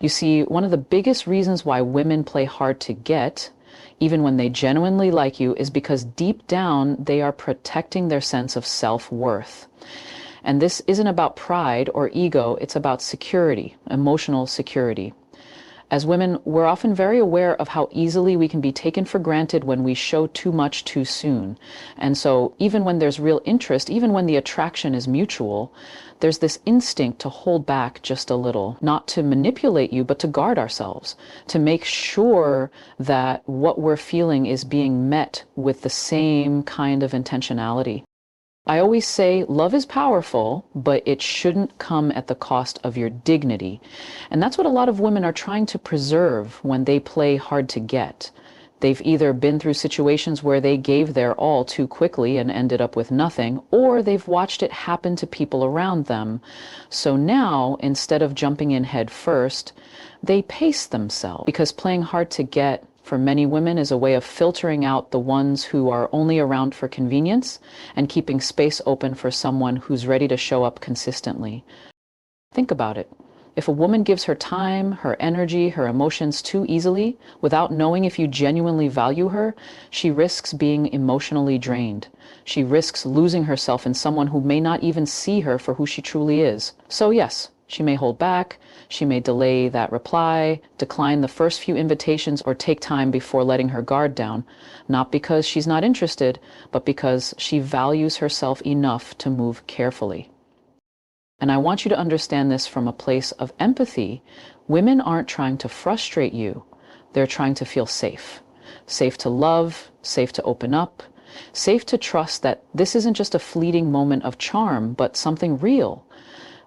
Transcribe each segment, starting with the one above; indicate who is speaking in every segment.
Speaker 1: You see, one of the biggest reasons why women play hard to get, even when they genuinely like you, is because deep down they are protecting their sense of self-worth. And this isn't about pride or ego, it's about security, emotional security. As women, we're often very aware of how easily we can be taken for granted when we show too much too soon. And so even when there's real interest, even when the attraction is mutual, there's this instinct to hold back just a little, not to manipulate you, but to guard ourselves, to make sure that what we're feeling is being met with the same kind of intentionality. I always say love is powerful, but it shouldn't come at the cost of your dignity. And that's what a lot of women are trying to preserve when they play hard to get. They've either been through situations where they gave their all too quickly and ended up with nothing, or they've watched it happen to people around them. So now, instead of jumping in head first, they pace themselves, because playing hard to get for many women is a way of filtering out the ones who are only around for convenience and keeping space open for someone who's ready to show up consistently. Think about it. If a woman gives her time, her energy, her emotions too easily, without knowing if you genuinely value her, she risks being emotionally drained. She risks losing herself in someone who may not even see her for who she truly is. So yes, she may hold back, she may delay that reply, decline the first few invitations, or take time before letting her guard down, not because she's not interested, but because she values herself enough to move carefully. And I want you to understand this from a place of empathy. Women aren't trying to frustrate you. They're trying to feel safe. Safe to love, safe to open up, safe to trust that this isn't just a fleeting moment of charm, but something real.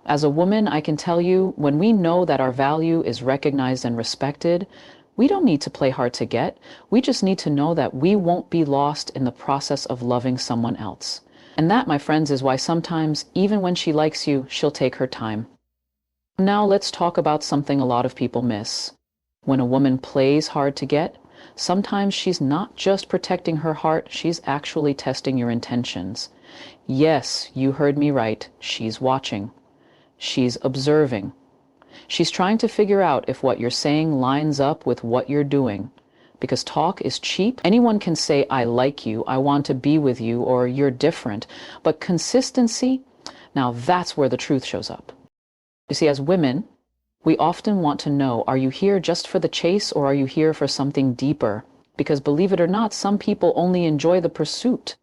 Speaker 1: As a woman, I can tell you, when we know that our value is recognized and respected, we don't need to play hard to get. We just need to know that we won't be lost in the process of loving someone else. And that, my friends, is why sometimes, even when she likes you, she'll take her time. Now let's talk about something a lot of people miss. When a woman plays hard to get, sometimes she's not just protecting her heart, she's actually testing your intentions. Yes, you heard me right, she's watching. She's observing. She's trying to figure out if what you're saying lines up with what you're doing. Because talk is cheap. Anyone can say, I like you, I want to be with you, or you're different. But consistency, now that's where the truth shows up. You see, as women, we often want to know, are you here just for the chase, or are you here for something deeper? Because believe it or not, some people only enjoy the pursuit.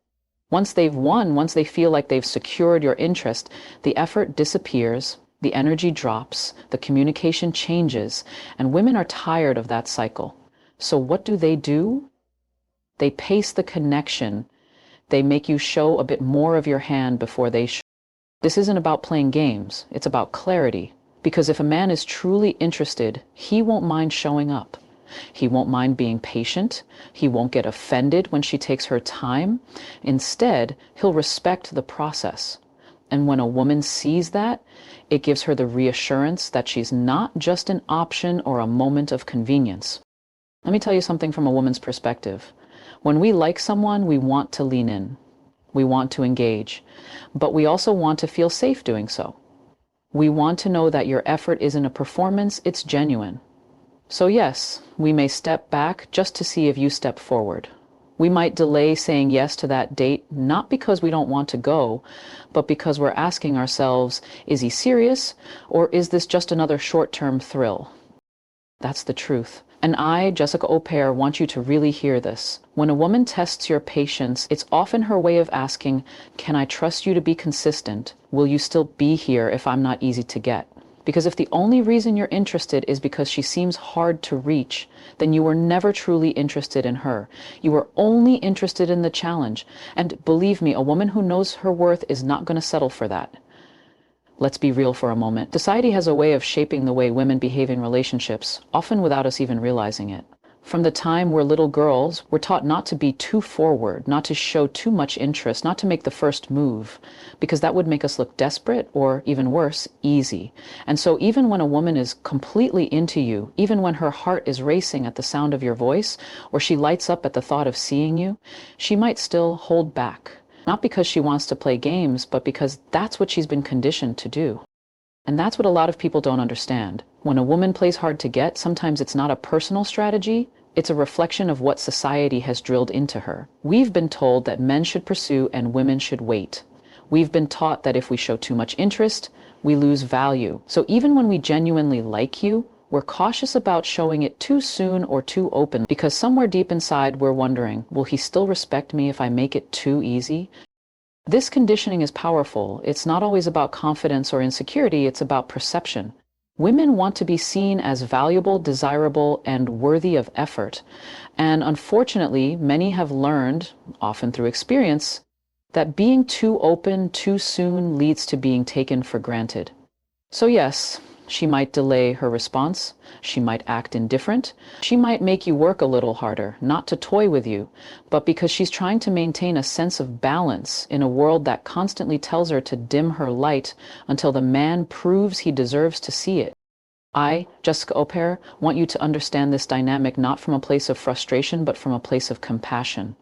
Speaker 1: Once they've won, once they feel like they've secured your interest, the effort disappears, the energy drops, the communication changes, and women are tired of that cycle. So what do? They pace the connection. They make you show a bit more of your hand before they show. This isn't about playing games, it's about clarity. Because if a man is truly interested, he won't mind showing up. He won't mind being patient. He won't get offended when she takes her time. Instead, he'll respect the process. And when a woman sees that, it gives her the reassurance that she's not just an option or a moment of convenience. Let me tell you something from a woman's perspective. When we like someone, we want to lean in. We want to engage. But we also want to feel safe doing so. We want to know that your effort isn't a performance, it's genuine. So yes, we may step back just to see if you step forward. We might delay saying yes to that date, not because we don't want to go, but because we're asking ourselves, is he serious, or is this just another short-term thrill? That's the truth. And I, Jessica Opare, want you to really hear this. When a woman tests your patience, it's often her way of asking, can I trust you to be consistent? Will you still be here if I'm not easy to get? Because if the only reason you're interested is because she seems hard to reach, then you were never truly interested in her. You were only interested in the challenge. And believe me, a woman who knows her worth is not going to settle for that. Let's be real for a moment. Society has a way of shaping the way women behave in relationships, often without us even realizing it. From the time we're little girls, we're taught not to be too forward, not to show too much interest, not to make the first move, because that would make us look desperate or, even worse, easy. And so even when a woman is completely into you, even when her heart is racing at the sound of your voice, or she lights up at the thought of seeing you, she might still hold back. Not because she wants to play games, but because that's what she's been conditioned to do. And that's what a lot of people don't understand. When a woman plays hard to get, sometimes it's not a personal strategy, it's a reflection of what society has drilled into her. We've been told that men should pursue and women should wait. We've been taught that if we show too much interest, we lose value. So even when we genuinely like you, we're cautious about showing it too soon or too open because somewhere deep inside we're wondering, will he still respect me if I make it too easy? This conditioning is powerful. It's not always about confidence or insecurity, it's about perception. Women want to be seen as valuable, desirable, and worthy of effort. And unfortunately, many have learned, often through experience, that being too open too soon leads to being taken for granted. So yes, she might delay her response, she might act indifferent, she might make you work a little harder, not to toy with you, but because she's trying to maintain a sense of balance in a world that constantly tells her to dim her light until the man proves he deserves to see it. I, Jessica Opare, want you to understand this dynamic not from a place of frustration, but from a place of compassion.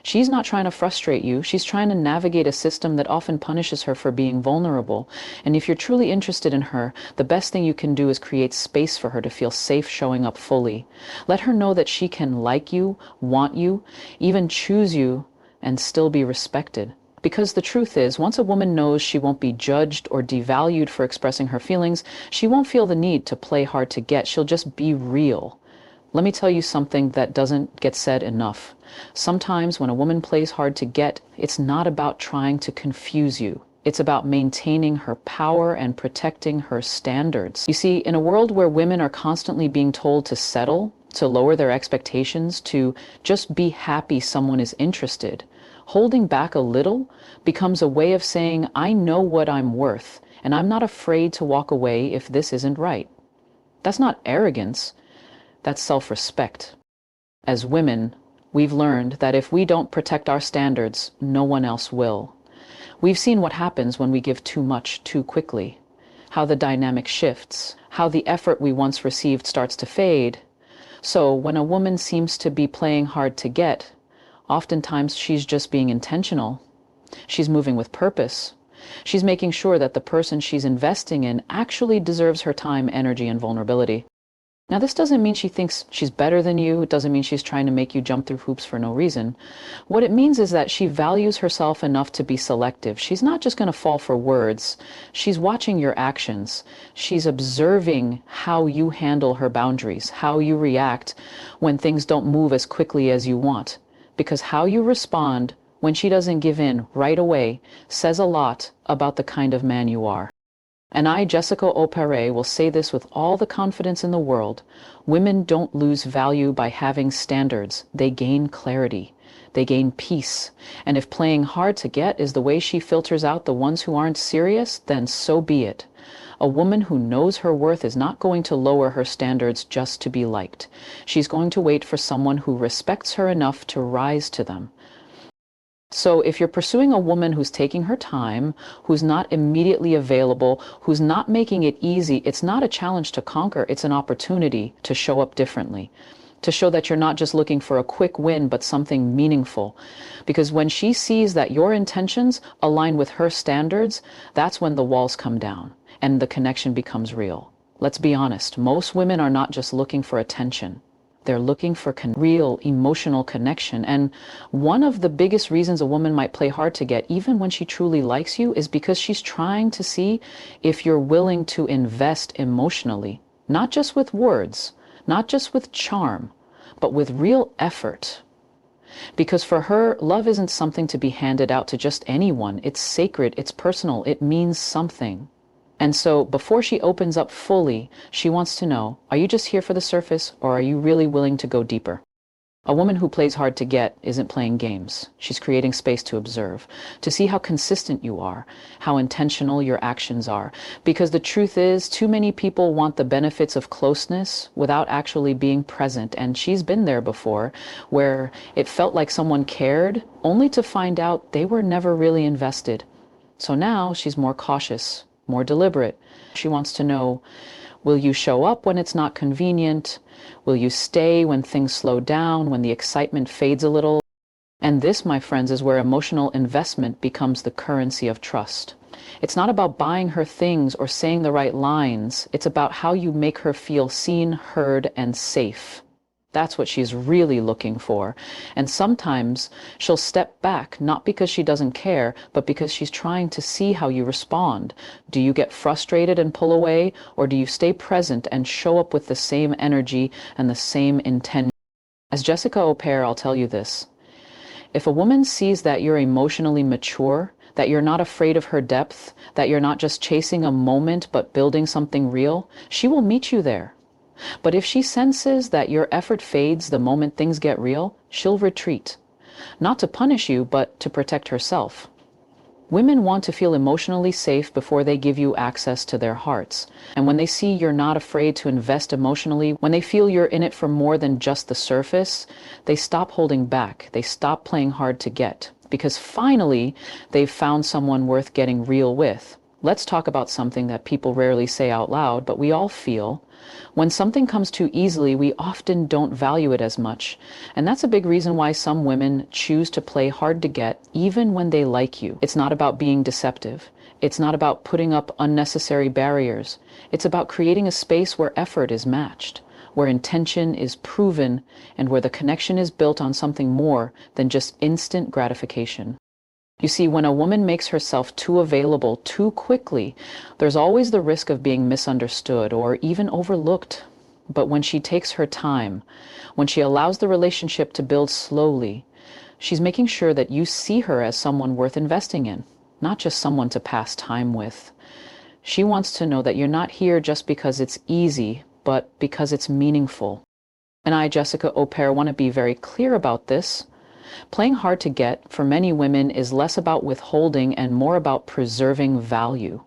Speaker 1: She's not trying to frustrate you. She's trying to navigate a system that often punishes her for being vulnerable. And if you're truly interested in her, the best thing you can do is create space for her to feel safe showing up fully. Let her know that she can like you, want you, even choose you, and still be respected. Because the truth is, once a woman knows she won't be judged or devalued for expressing her feelings, she won't feel the need to play hard to get. She'll just be real. Let me tell you something that doesn't get said enough. Sometimes when a woman plays hard to get, it's not about trying to confuse you. It's about maintaining her power and protecting her standards. You see, in a world where women are constantly being told to settle, to lower their expectations, to just be happy someone is interested, holding back a little becomes a way of saying, I know what I'm worth, and I'm not afraid to walk away if this isn't right. That's not arrogance. That's self-respect. As women, we've learned that if we don't protect our standards, no one else will. We've seen what happens when we give too much too quickly, how the dynamic shifts, how the effort we once received starts to fade. So when a woman seems to be playing hard to get, oftentimes she's just being intentional. She's moving with purpose. She's making sure that the person she's investing in actually deserves her time, energy, and vulnerability. Now, this doesn't mean she thinks she's better than you. It doesn't mean she's trying to make you jump through hoops for no reason. What it means is that she values herself enough to be selective. She's not just going to fall for words. She's watching your actions. She's observing how you handle her boundaries, how you react when things don't move as quickly as you want. Because how you respond when she doesn't give in right away says a lot about the kind of man you are. And I, Jessica Opare, will say this with all the confidence in the world. Women don't lose value by having standards. They gain clarity. They gain peace. And if playing hard to get is the way she filters out the ones who aren't serious, then so be it. A woman who knows her worth is not going to lower her standards just to be liked. She's going to wait for someone who respects her enough to rise to them. So if you're pursuing a woman who's taking her time, who's not immediately available, who's not making it easy, it's not a challenge to conquer, it's an opportunity to show up differently, to show that you're not just looking for a quick win, but something meaningful. Because when she sees that your intentions align with her standards, that's when the walls come down and the connection becomes real. Let's be honest, most women are not just looking for attention. They're looking for real emotional connection. And one of the biggest reasons a woman might play hard to get, even when she truly likes you, is because she's trying to see if you're willing to invest emotionally, not just with words, not just with charm, but with real effort. Because for her, love isn't something to be handed out to just anyone. It's sacred, it's personal, it means something. And so before she opens up fully, she wants to know, are you just here for the surface, or are you really willing to go deeper? A woman who plays hard to get isn't playing games. She's creating space to observe, to see how consistent you are, how intentional your actions are. Because the truth is, too many people want the benefits of closeness without actually being present. And she's been there before, where it felt like someone cared, only to find out they were never really invested. So now she's more cautious, more deliberate. She wants to know, will you show up when it's not convenient? Will you stay when things slow down, when the excitement fades a little? And this, my friends, is where emotional investment becomes the currency of trust. It's not about buying her things or saying the right lines. It's about how you make her feel seen, heard, and safe. That's what she's really looking for. And sometimes she'll step back, not because she doesn't care, but because she's trying to see how you respond. Do you get frustrated and pull away, or do you stay present and show up with the same energy and the same intention? As Jessica Opare, I'll tell you this. If a woman sees that you're emotionally mature, that you're not afraid of her depth, that you're not just chasing a moment but building something real, she will meet you there. But if she senses that your effort fades the moment things get real, she'll retreat. Not to punish you, but to protect herself. Women want to feel emotionally safe before they give you access to their hearts. And when they see you're not afraid to invest emotionally, when they feel you're in it for more than just the surface, they stop holding back. They stop playing hard to get. Because finally, they've found someone worth getting real with. Let's talk about something that people rarely say out loud, but we all feel. When something comes too easily, we often don't value it as much. And that's a big reason why some women choose to play hard to get, even when they like you. It's not about being deceptive. It's not about putting up unnecessary barriers. It's about creating a space where effort is matched, where intention is proven, and where the connection is built on something more than just instant gratification. You see, when a woman makes herself too available too quickly, there's always the risk of being misunderstood or even overlooked. But when she takes her time, when she allows the relationship to build slowly, she's making sure that you see her as someone worth investing in, not just someone to pass time with. She wants to know that you're not here just because it's easy, but because it's meaningful. And I, Jessica Opare, want to be very clear about this. Playing hard to get, for many women, is less about withholding and more about preserving value.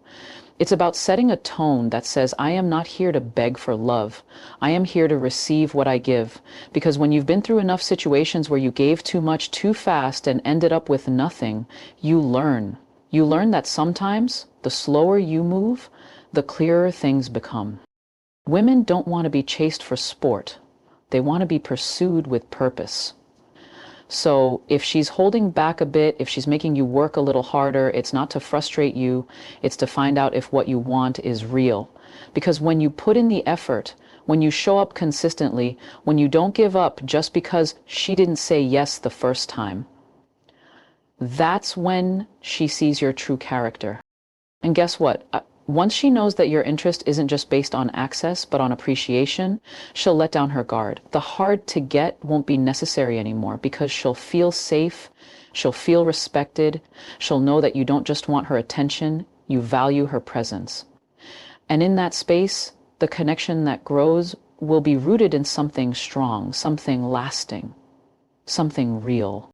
Speaker 1: It's about setting a tone that says, I am not here to beg for love. I am here to receive what I give. Because when you've been through enough situations where you gave too much too fast and ended up with nothing, you learn. You learn that sometimes, the slower you move, the clearer things become. Women don't want to be chased for sport. They want to be pursued with purpose. So if she's holding back a bit, if she's making you work a little harder, it's not to frustrate you, it's to find out if what you want is real. Because when you put in the effort, when you show up consistently, when you don't give up just because she didn't say yes the first time, that's when she sees your true character. And guess what? Once she knows that your interest isn't just based on access, but on appreciation, she'll let down her guard. The hard to get won't be necessary anymore because she'll feel safe, she'll feel respected, she'll know that you don't just want her attention, you value her presence. And in that space, the connection that grows will be rooted in something strong, something lasting, something real.